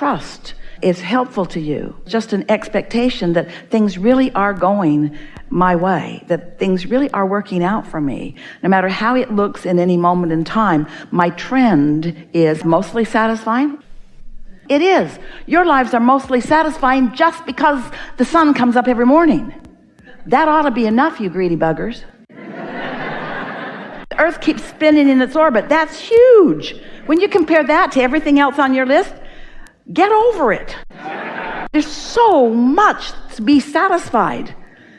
trust is helpful to you. Just an expectation that things really are going my way, that things really are working out for me. No matter how it looks in any moment in time, my trend is mostly satisfying. It is. Your lives are mostly satisfying just because the sun comes up every morning. That ought to be enough, you greedy buggers. The earth keeps spinning in its orbit. That's huge. When you compare that to everything else on your list, get over it. There's so much to be satisfied.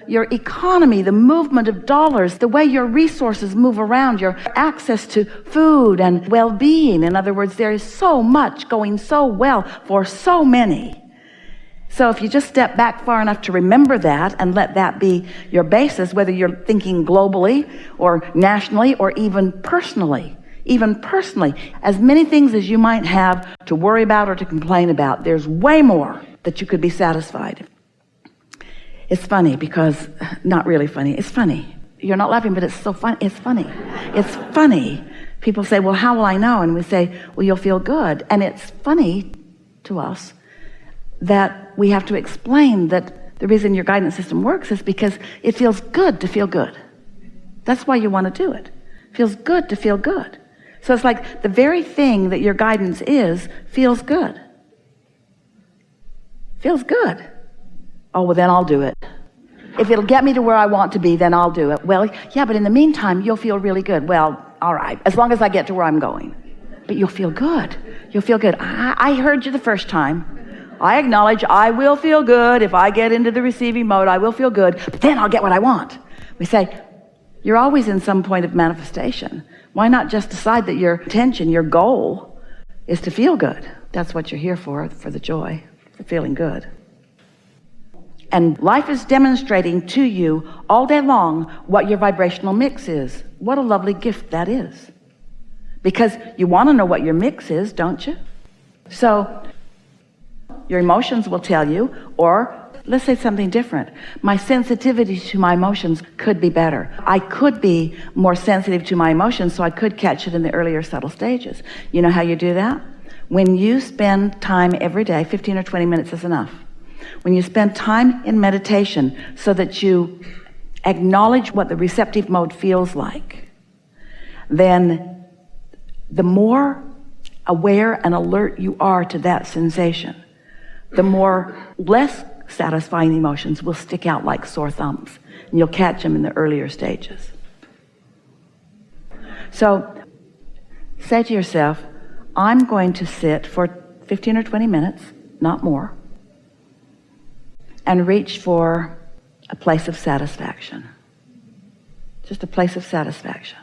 Your economy, the movement of dollars, the way your resources move around, your access to food and well-being. In other words, there is so much going so well for so many. So if you just step back far enough to remember that and let that be your basis, whether you're thinking globally or nationally or even personally, as many things as you might have to worry about or to complain about, there's way more that you could be satisfied. It's funny because, not really funny, it's funny. You're not laughing, but it's so fun. It's funny. It's funny. People say, well, how will I know? And we say, well, you'll feel good. And it's funny to us that we have to explain that the reason your guidance system works is because it feels good to feel good. That's why you want to do it. It feels good to feel good. So it's like the very thing that your guidance is feels good. Feels good. Oh, well, then I'll do it. If it'll get me to where I want to be, then I'll do it. Well, yeah, but in the meantime, you'll feel really good. Well, all right, as long as I get to where I'm going. But you'll feel good. You'll feel good. I heard you the first time. I acknowledge I will feel good. If I get into the receiving mode, I will feel good. But then I'll get what I want. We say, you're always in some point of manifestation. Why not just decide that your intention, your goal, is to feel good? That's what you're here for the joy, for feeling good. And life is demonstrating to you all day long what your vibrational mix is. What a lovely gift that is. Because you want to know what your mix is, don't you? So your emotions will tell you, or let's say something different. My sensitivity to my emotions could be better. I could be more sensitive to my emotions so I could catch it in the earlier subtle stages. You know how you do that? When you spend time every day, 15 or 20 minutes is enough. When you spend time in meditation so that you acknowledge what the receptive mode feels like, then the more aware and alert you are to that sensation, the more less satisfying emotions will stick out like sore thumbs, and you'll catch them in the earlier stages. So say to yourself, I'm going to sit for 15 or 20 minutes, not more, and reach for a place of satisfaction. Just a place of satisfaction.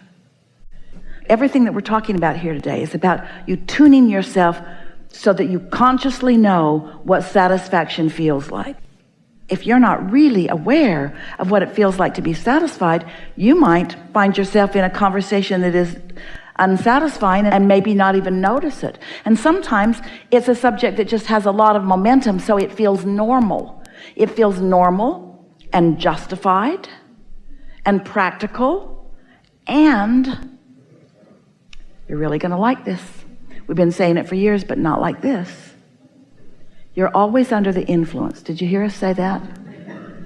Everything that we're talking about here today is about you tuning yourself so that you consciously know what satisfaction feels like. If you're not really aware of what it feels like to be satisfied, you might find yourself in a conversation that is unsatisfying and maybe not even notice it. And sometimes it's a subject that just has a lot of momentum, so it feels normal. It feels normal and justified and practical, and you're really going to like this. We've been saying it for years, but not like this. You're always under the influence. Did you hear us say that?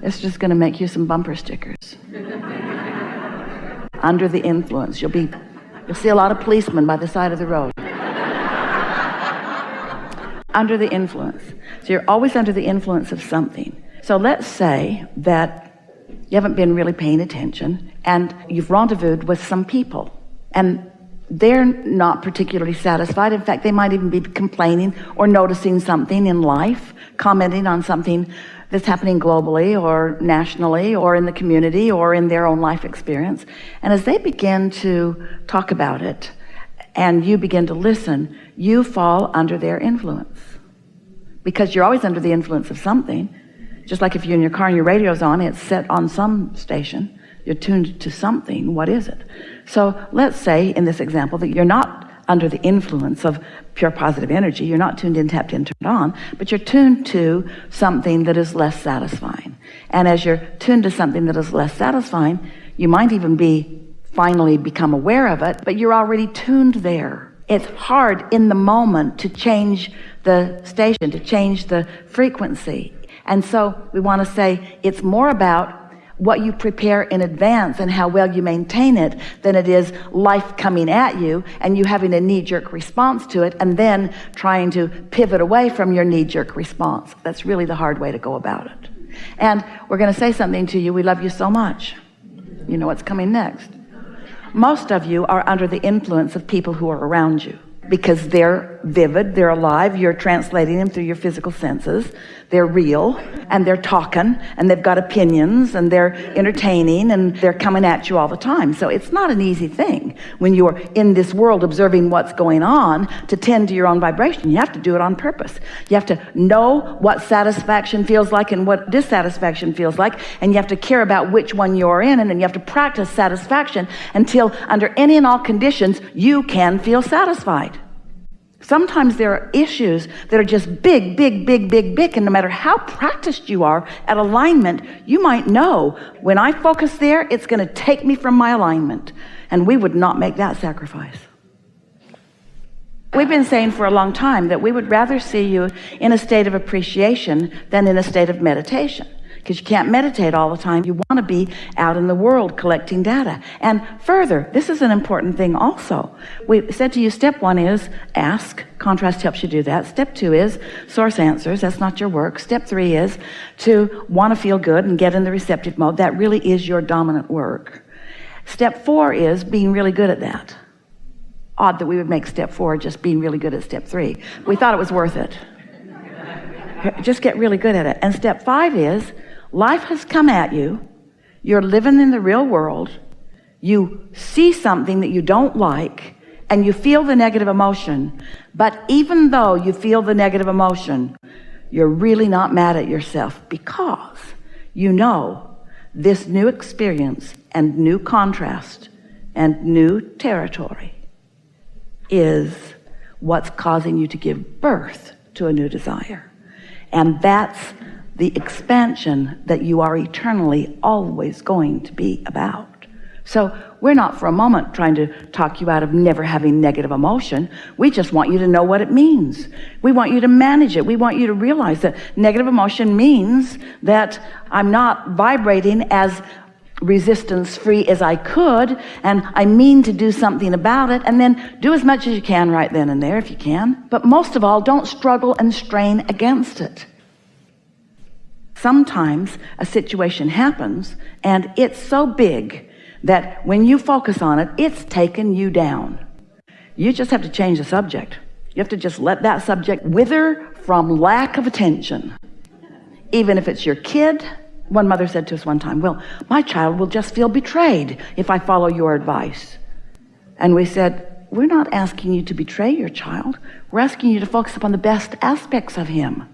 It's just going to make you some bumper stickers. Under the influence. You'll see a lot of policemen by the side of the road. Under the influence. So you're always under the influence of something. So let's say that you haven't been really paying attention and you've rendezvoused with some people, and they're not particularly satisfied. In fact, they might even be complaining or noticing something in life, commenting on something that's happening globally or nationally or in the community or in their own life experience. And as they begin to talk about it and you begin to listen, you fall under their influence. Because you're always under the influence of something. Just like if you're in your car and your radio's on, it's set on some station. You're tuned to something. What is it? So let's say in this example that you're not under the influence of pure positive energy. You're not tuned in, tapped in, turned on, but you're tuned to something that is less satisfying. And as you're tuned to something that is less satisfying, you might even finally become aware of it, but you're already tuned there. It's hard in the moment to change the station, to change the frequency. And so we want to say it's more about what you prepare in advance and how well you maintain it than it is life coming at you and you having a knee-jerk response to it and then trying to pivot away from your knee-jerk response. That's really the hard way to go about it. And we're going to say something to you. We love you so much. You know what's coming next. Most of you are under the influence of people who are around you because they're vivid, they're alive, you're translating them through your physical senses, they're real, and they're talking, and they've got opinions, and they're entertaining, and they're coming at you all the time. So it's not an easy thing when you're in this world observing what's going on to tend to your own vibration. You have to do it on purpose. You have to know what satisfaction feels like and what dissatisfaction feels like, and you have to care about which one you're in, and then you have to practice satisfaction until under any and all conditions you can feel satisfied. Sometimes there are issues that are just big, and no matter how practiced you are at alignment, you might know when I focus there, it's going to take me from my alignment, and we would not make that sacrifice. We've been saying for a long time that we would rather see you in a state of appreciation than in a state of meditation. Because you can't meditate all the time. You want to be out in the world collecting data. And further, this is an important thing also. We said to you, step 1 is ask. Contrast helps you do that. Step 2 is source answers. That's not your work. Step 3 is to want to feel good and get in the receptive mode. That really is your dominant work. Step 4 is being really good at that. Odd that we would make step 4 just being really good at step 3. We thought it was worth it. Just get really good at it. And step 5 is life has come at you, you're living in the real world, you see something that you don't like, and you feel the negative emotion, but even though you feel the negative emotion, you're really not mad at yourself because you know this new experience and new contrast and new territory is what's causing you to give birth to a new desire. And that's the expansion that you are eternally always going to be about. So we're not for a moment trying to talk you out of never having negative emotion. We just want you to know what it means. We want you to manage it. We want you to realize that negative emotion means that I'm not vibrating as resistance free as I could, and I mean to do something about it, and then do as much as you can right then and there if you can. But most of all, don't struggle and strain against it. Sometimes a situation happens and it's so big that when you focus on it, it's taken you down. You just have to change the subject. You have to just let that subject wither from lack of attention. Even if it's your kid. One mother said to us one time, well, my child will just feel betrayed if I follow your advice. And we said, we're not asking you to betray your child. We're asking you to focus upon the best aspects of him.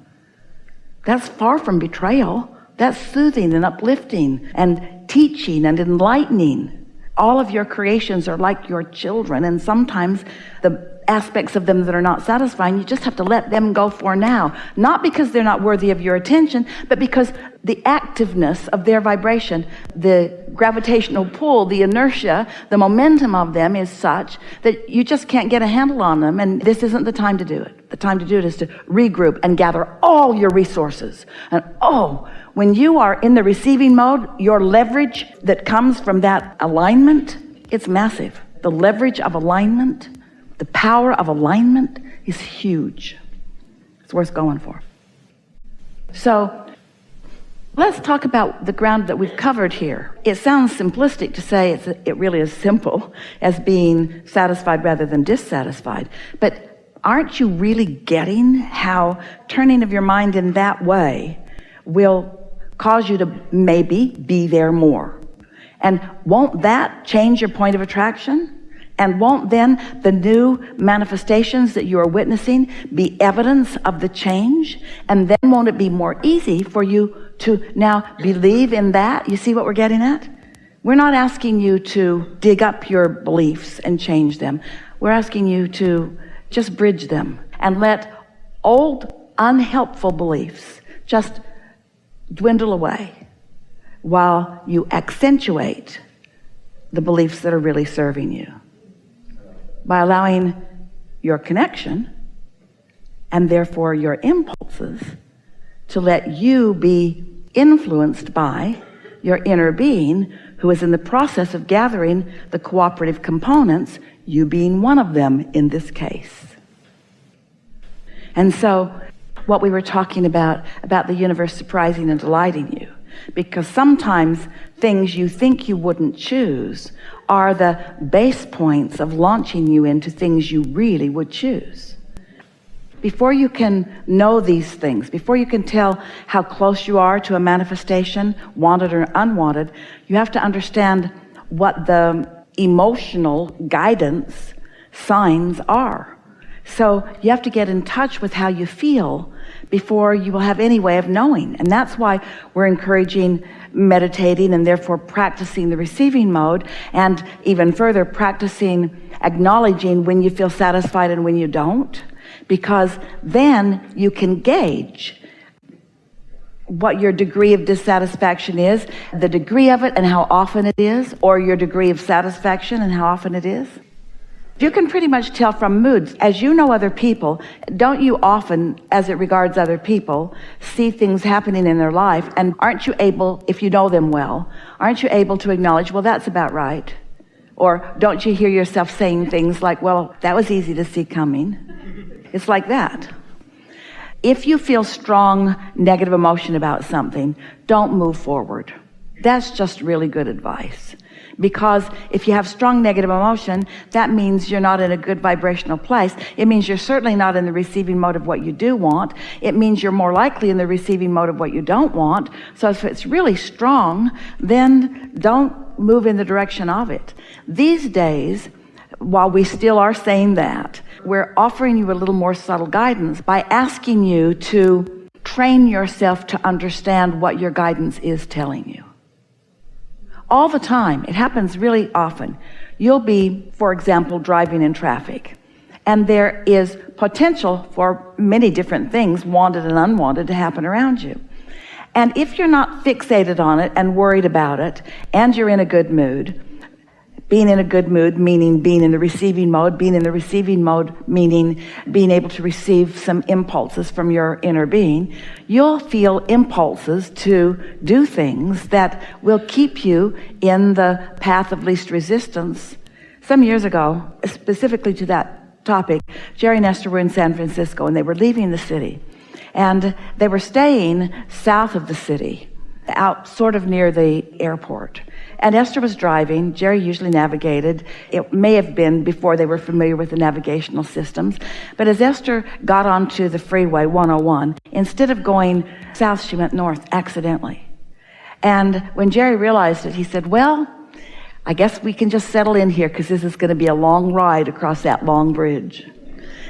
That's far from betrayal. That's soothing and uplifting and teaching and enlightening. All of your creations are like your children, and sometimes the aspects of them that are not satisfying, you just have to let them go for now. Not because they're not worthy of your attention, but because the activeness of their vibration, the gravitational pull, the inertia, the momentum of them is such that you just can't get a handle on them, and this isn't the time to do it. The time to do it is to regroup and gather all your resources. And when you are in the receiving mode, your leverage that comes from that alignment, it's massive. The leverage of alignment, the power of alignment is huge. It's worth going for. So let's talk about the ground that we've covered here. It sounds simplistic to say it really is simple as being satisfied rather than dissatisfied. But aren't you really getting how turning of your mind in that way will cause you to maybe be there more? And won't that change your point of attraction? And won't then the new manifestations that you are witnessing be evidence of the change? And then won't it be more easy for you to now believe in that? You see what we're getting at? We're not asking you to dig up your beliefs and change them. We're asking you to just bridge them and let old unhelpful beliefs just dwindle away while you accentuate the beliefs that are really serving you. By allowing your connection, and therefore your impulses, to let you be influenced by your inner being, who is in the process of gathering the cooperative components, you being one of them in this case. And so what we were talking about the universe surprising and delighting you, because sometimes things you think you wouldn't choose are the base points of launching you into things you really would choose. Before you can know these things, before you can tell how close you are to a manifestation, wanted or unwanted, you have to understand what the emotional guidance signs are. So you have to get in touch with how you feel before you will have any way of knowing. And that's why we're encouraging meditating and therefore practicing the receiving mode, and even further practicing acknowledging when you feel satisfied and when you don't, because then you can gauge what your degree of dissatisfaction is, the degree of it and how often it is, or your degree of satisfaction and how often it is. You can pretty much tell from moods. As you know other people, don't you often, as it regards other people, see things happening in their life, and aren't you able, if you know them well, aren't you able to acknowledge, well, that's about right? Or don't you hear yourself saying things like, well, that was easy to see coming? It's like that. If you feel strong negative emotion about something, don't move forward. That's just really good advice. Because if you have strong negative emotion, that means you're not in a good vibrational place. It means you're certainly not in the receiving mode of what you do want. It means you're more likely in the receiving mode of what you don't want. So if it's really strong, then don't move in the direction of it. These days, while we still are saying that, we're offering you a little more subtle guidance by asking you to train yourself to understand what your guidance is telling you. All the time. It happens really often. You'll be, for example, driving in traffic, and there is potential for many different things, wanted and unwanted, to happen around you. And if you're not fixated on it and worried about it, and you're in a good mood, being in a good mood meaning being in the receiving mode, being in the receiving mode meaning being able to receive some impulses from your inner being, you'll feel impulses to do things that will keep you in the path of least resistance. Some years ago, specifically to that topic, Jerry and Esther were in San Francisco, and they were leaving the city, and they were staying south of the city, out sort of near the airport. And Esther was driving. Jerry usually navigated. It may have been before they were familiar with the navigational systems. But as Esther got onto the freeway 101, instead of going south, she went north accidentally. And when Jerry realized it, he said, well, I guess we can just settle in here, because this is going to be a long ride across that long bridge.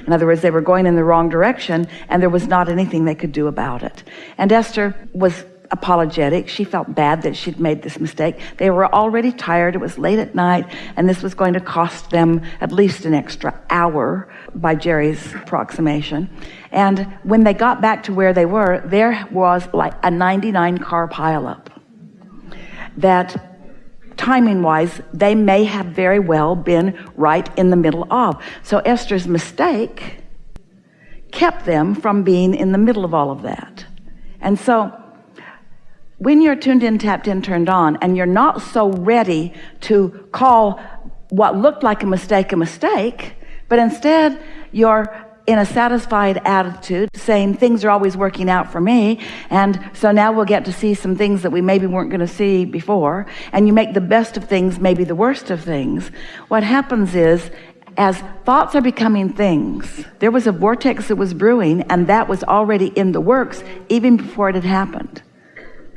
In other words, they were going in the wrong direction, and there was not anything they could do about it. And Esther was apologetic. She felt bad that she'd made this mistake. They were already tired. It was late at night, and this was going to cost them at least an extra hour by Jerry's approximation. And when they got back to where they were, there was like a 99 car pileup that, timing-wise, they may have very well been right in the middle of. So Esther's mistake kept them from being in the middle of all of that. And so when you're tuned in, tapped in, turned on, and you're not so ready to call what looked like a mistake, but instead you're in a satisfied attitude, saying things are always working out for me, and so now we'll get to see some things that we maybe weren't going to see before, and you make the best of things, maybe the worst of things. What happens is, as thoughts are becoming things, there was a vortex that was brewing, and that was already in the works even before it had happened.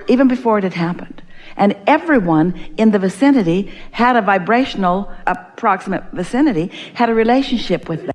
Even before it had happened. And everyone in the vicinity had a vibrational, approximate vicinity, had a relationship with